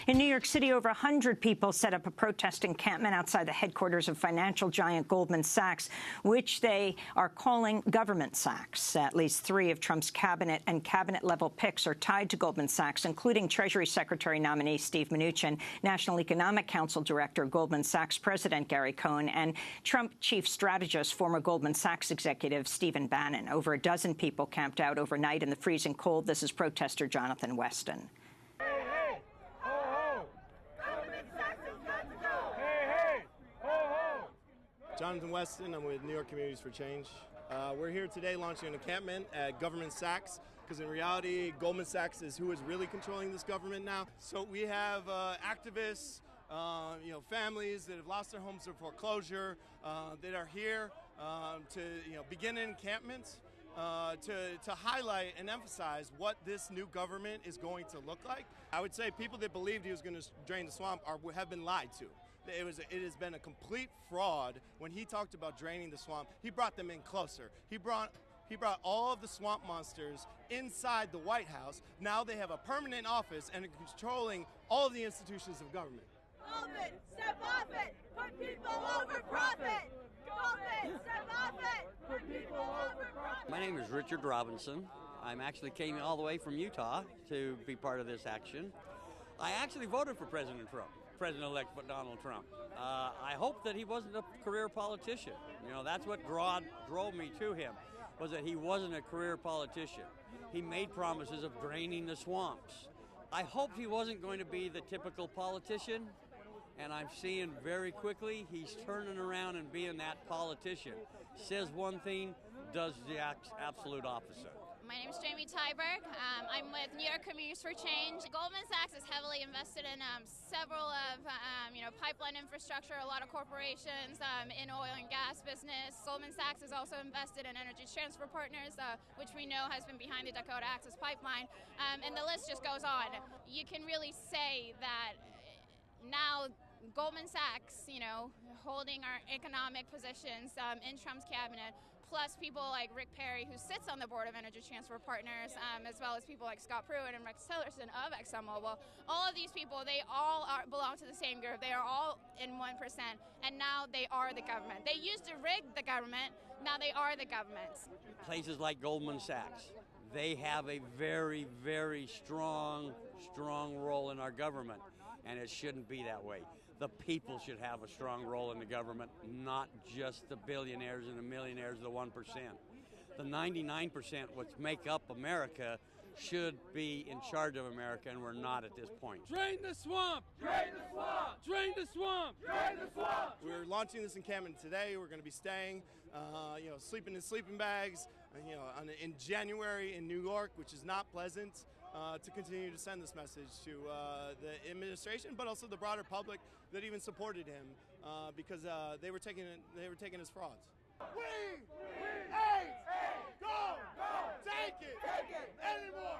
In New York City, over 100 people set up a protest encampment outside the headquarters of financial giant Goldman Sachs, which they are calling government Sachs. At least 3 of Trump's cabinet and cabinet-level picks are tied to Goldman Sachs, including Treasury Secretary nominee Steve Mnuchin, National Economic Council Director Goldman Sachs President Gary Cohn, and Trump chief strategist, former Goldman Sachs executive Stephen Bannon. Over a dozen people camped out overnight in the freezing cold. This is protester Jonathan Weston. Jonathan Weston, I'm with New York Communities for Change. We're here today launching an encampment at Government Sachs, because in reality, Goldman Sachs is who is really controlling this government now. So we have activists, families that have lost their homes to foreclosure, that are here to begin an encampment to highlight and emphasize what this new government is going to look like. I would say people that believed he was going to drain the swamp have been lied to. It has been a complete fraud. When he talked about draining the swamp, he brought them in closer. He brought all of the swamp monsters inside the White House. Now they have a permanent office and are controlling all of the institutions of government. Goldman, step off it! Put people over profit! Goldman, step off it! Put people over profit! My name is Richard Robinson. I'm actually came all the way from Utah to be part of this action. I actually voted for President Trump. President-elect Donald Trump. I hope that he wasn't a career politician. That's what drove me to him, was that he wasn't a career politician. He made promises of draining the swamps. I hoped he wasn't going to be the typical politician, and I'm seeing very quickly he's turning around and being that politician. Says one thing, does the absolute opposite. My name is Jamie Tyberg. I'm with New York Communities for Change. Goldman Sachs is heavily invested in several of, pipeline infrastructure, a lot of corporations in oil and gas business. Goldman Sachs is also invested in Energy Transfer Partners, which we know has been behind the Dakota Access Pipeline, and the list just goes on. You can really say that now Goldman Sachs, holding our economic positions in Trump's cabinet, plus people like Rick Perry, who sits on the board of Energy Transfer Partners, as well as people like Scott Pruitt and Rex Tillerson of ExxonMobil. All of these people, they all belong to the same group. They are all in 1%, and now they are the government. They used to rig the government, now they are the government. Places like Goldman Sachs, they have a very, very strong role in our government, and it shouldn't be that way. The people should have a strong role in the government, not just the billionaires and the millionaires, the 1%. The 99% which make up America should be in charge of America, and we're not at this point. Drain the swamp! Drain the swamp! Drain the swamp! Drain the swamp! We're launching this encampment today. We're going to be staying, sleeping in sleeping bags, in January in New York, which is not pleasant. To continue to send this message to the administration, but also the broader public that even supported him, because they were taken as frauds. We ain't go take it anymore.